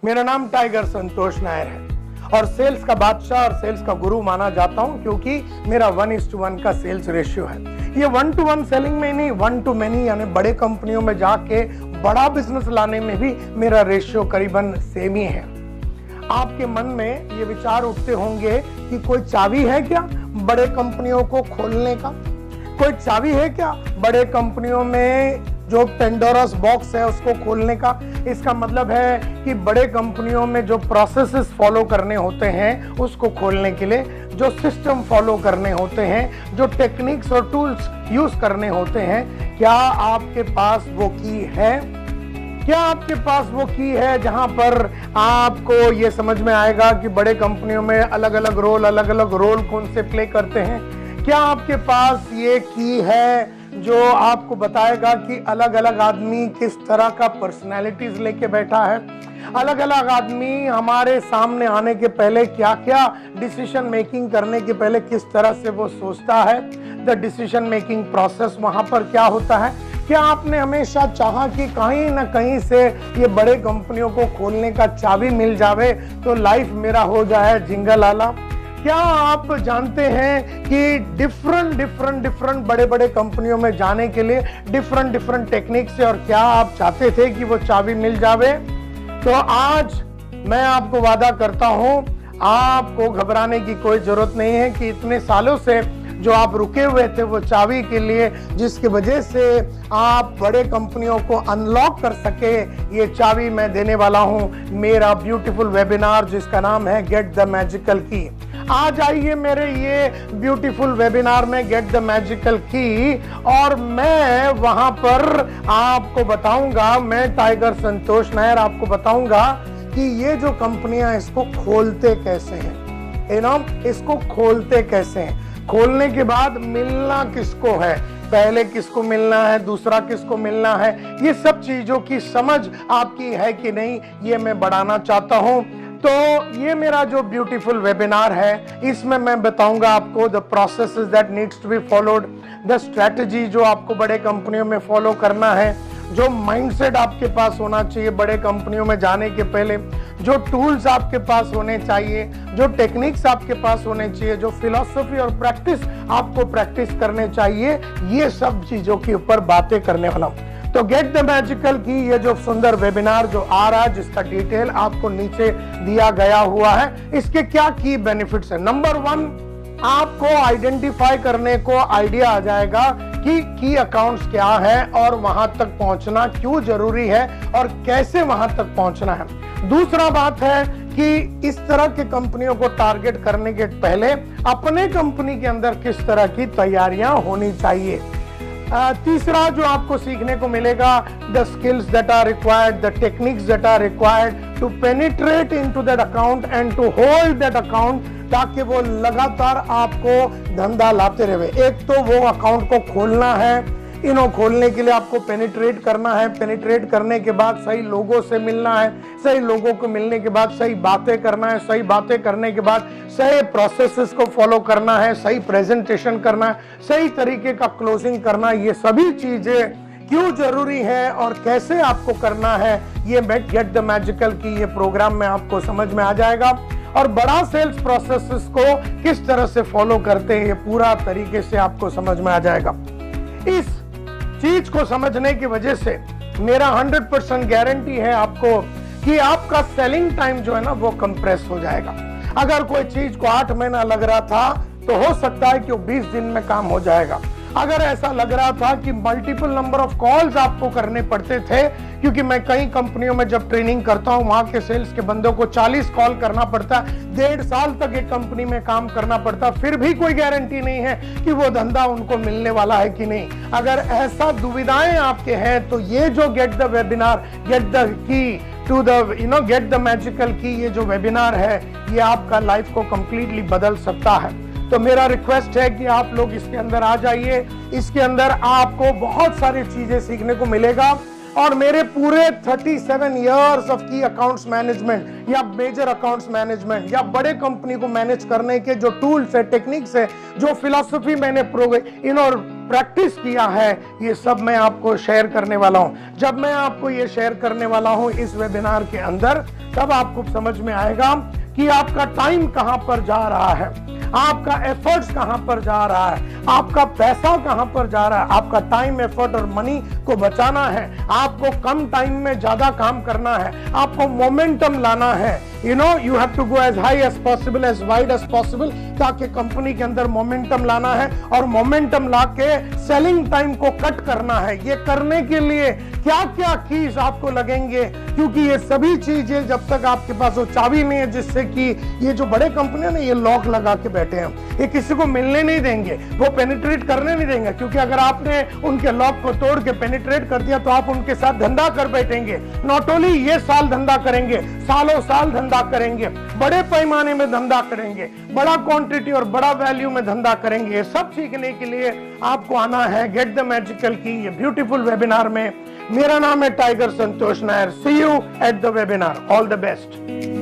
मेरा नाम टाइगर संतोष नायर है और सेल्स का बादशाह और सेल्स का गुरु माना जाता हूं क्योंकि मेरा 1:1 का सेल्स रेशियो है। ये 1-to-1 सेलिंग में नहीं, 1-to-many यानी बड़े कंपनियों में जाके बड़ा बिजनेस लाने में भी मेरा रेशियो करीबन सेम ही है। आपके मन में ये विचार उठते होंगे कि कोई चाबी है क्या बड़े कंपनियों को खोलने का? कोई चाबी है क्या बड़े कंपनियों में जो पेंडोरास बॉक्स है उसको खोलने का? इसका मतलब है कि बड़े कंपनियों में जो प्रोसेसेस फॉलो करने होते हैं उसको खोलने के लिए, जो सिस्टम फॉलो करने होते हैं, जो टेक्निक्स और टूल्स यूज करने होते हैं, क्या आपके पास वो की है? क्या आपके पास वो की है जहां पर आपको ये समझ में आएगा कि बड़े कंपनियों में अलग अलग रोल कौन से प्ले करते हैं? क्या आपके पास ये की है जो आपको बताएगा कि अलग अलग आदमी किस तरह का पर्सनैलिटीज लेके बैठा है? अलग अलग आदमी हमारे सामने आने के पहले क्या क्या डिसीजन मेकिंग करने के पहले किस तरह से वो सोचता है? द डिसीजन मेकिंग प्रोसेस वहां पर क्या होता है? क्या आपने हमेशा चाहा कि कहीं ना कहीं से ये बड़े कंपनियों को खोलने का चाबी मिल जावे तो लाइफ मेरा हो जाए जिंगल आला? क्या आप जानते हैं कि डिफरेंट बड़े बड़े कंपनियों में जाने के लिए डिफरेंट टेक्निक से, और क्या आप चाहते थे कि वो चाबी मिल जावे? तो आज मैं आपको वादा करता हूं, आपको घबराने की कोई जरूरत नहीं है कि इतने सालों से जो आप रुके हुए थे वो चाबी के लिए, जिसकी वजह से आप बड़े कंपनियों को अनलॉक कर सके, ये चाबी मैं देने वाला हूं। मेरा ब्यूटीफुल वेबिनार जिसका नाम है गेट द मैजिकल की। आज आइए मेरे ये ब्यूटीफुल वेबिनार में गेट द मैजिकल की, और मैं वहां पर आपको बताऊंगा, मैं टाइगर संतोष नायर आपको बताऊंगा कि ये जो कंपनियां इसको खोलते कैसे हैं, इसको खोलते कैसे हैं, खोलने के बाद मिलना किसको है, पहले किसको मिलना है, दूसरा किसको मिलना है, ये सब चीजों की समझ आपकी है कि नहीं, ये मैं बढ़ाना चाहता हूं। तो ये मेरा जो ब्यूटीफुल वेबिनार है, इसमें मैं बताऊंगा आपको the processes that needs to be followed, the strategy जो आपको बड़े कंपनियों में फॉलो करना है, जो माइंडसेट आपके पास होना चाहिए बड़े कंपनियों में जाने के पहले, जो टूल्स आपके पास होने चाहिए, जो टेक्निक्स आपके पास होने चाहिए, जो फिलॉसफी और प्रैक्टिस आपको प्रैक्टिस करने चाहिए, ये सब चीजों के ऊपर बातें करने वाला हूं। तो गेट द मैजिकल की ये जो सुंदर वेबिनार जो आ रहा है, जिसका डिटेल आपको नीचे दिया गया हुआ है, इसके क्या की बेनिफिट्स है? नंबर 1, आपको आइडेंटिफाई करने को आइडिया आ जाएगा कि की अकाउंट्स क्या है और वहां तक पहुंचना क्यों जरूरी है और कैसे वहां तक पहुंचना है। दूसरा बात है कि इस तरह की कंपनियों को टारगेट करने के पहले अपने कंपनी के अंदर किस तरह की तैयारियां होनी चाहिए। तीसरा जो आपको सीखने को मिलेगा, the skills that are required, the techniques that are required to penetrate into that account and to hold that account, ताकि वो लगातार आपको धंधा लाते रहे। एक तो वो अकाउंट को खोलना है, खोलने के लिए आपको पेनिट्रेट करना है, पेनिट्रेट करने के बाद सही लोगों से मिलना है, सही लोगों को मिलने के बाद सही बातें करना है, सही बातें करने के बाद सही प्रोसेसेस को फॉलो करना है, सही प्रेजेंटेशन करना है, सही तरीके का क्लोजिंग करना है। ये सभी चीजें क्यों जरूरी है और कैसे आपको करना है, ये गेट द मैजिकल की ये प्रोग्राम में आपको समझ में आ जाएगा। और बड़ा सेल्स प्रोसेसेस को किस तरह से फॉलो करते हैं, ये पूरा तरीके से आपको समझ में आ जाएगा। इस चीज को समझने की वजह से मेरा 100% गारंटी है आपको कि आपका सेलिंग टाइम जो है ना वो कंप्रेस हो जाएगा। अगर कोई चीज को 8 महीना लग रहा था तो हो सकता है कि वो 20 दिन में काम हो जाएगा। अगर ऐसा लग रहा था कि मल्टीपल नंबर ऑफ कॉल्स आपको करने पड़ते थे, क्योंकि मैं कई कंपनियों में जब ट्रेनिंग करता हूं वहां के सेल्स के बंदों को 40 कॉल करना पड़ता है, 1.5 साल तक एक कंपनी में काम करना पड़ता, फिर भी कोई गारंटी नहीं है कि वो धंधा उनको मिलने वाला है कि नहीं। अगर ऐसा दुविधाएं आपके हैं तो ये जो get the webinar, get the key to the get the magical key ये जो वेबिनार है, ये आपका लाइफ को कंप्लीटली बदल सकता है। तो मेरा रिक्वेस्ट है कि आप लोग इसके अंदर आ जाइए। इसके अंदर आपको बहुत सारी चीजें सीखने को मिलेगा, और मेरे पूरे 37 इयर्स ऑफ की अकाउंट्स मैनेजमेंट या मेजर अकाउंट्स मैनेजमेंट या बड़े कंपनी को मैनेज करने के जो टूल्स है, टेक्निक्स है, जो फिलॉसफी मैंने प्रैक्टिस किया है, ये सब मैं आपको शेयर करने वाला हूं। जब मैं आपको ये शेयर करने वाला हूं इस वेबिनार के अंदर, तब आपको समझ में आएगा कि आपका टाइम कहां पर जा रहा है, आपका एफर्ट्स कहां पर जा रहा है, आपका पैसा कहां पर जा रहा है। आपका टाइम, एफर्ट और मनी को बचाना है, आपको कम टाइम में ज्यादा काम करना है, आपको मोमेंटम लाना है। You have to go as high as possible, as wide as possible, ताकि कंपनी के अंदर मोमेंटम लाना है और मोमेंटम लाके सेलिंग टाइम को कट करना है। ये करने के लिए क्या क्या कीज आपको लगेंगे, क्योंकि ये सभी चीजें जब तक आपके पास वो चाबी नहीं है, जिससे कि ये जो बड़े कंपनियां ना ये लॉक लगा के बैठे हैं, ये किसी को मिलने नहीं देंगे, वो पेनिट्रेट करने नहीं देंगे, क्योंकि अगर आपने उनके लॉक को तोड़ के पेनिट्रेट कर दिया तो आप उनके साथ धंधा कर बैठेंगे। नॉट ओनली ये साल धंधा करेंगे, सालों साल धंधा करेंगे, बड़े पैमाने में धंधा करेंगे, बड़ा क्वांटिटी और बड़ा वैल्यू में धंधा करेंगे। ये सब सीखने के लिए आपको आना है गेट द मैजिकल की ये ब्यूटीफुल वेबिनार में। मेरा नाम है Tiger Santosh Nair. See you at the webinar. All the best.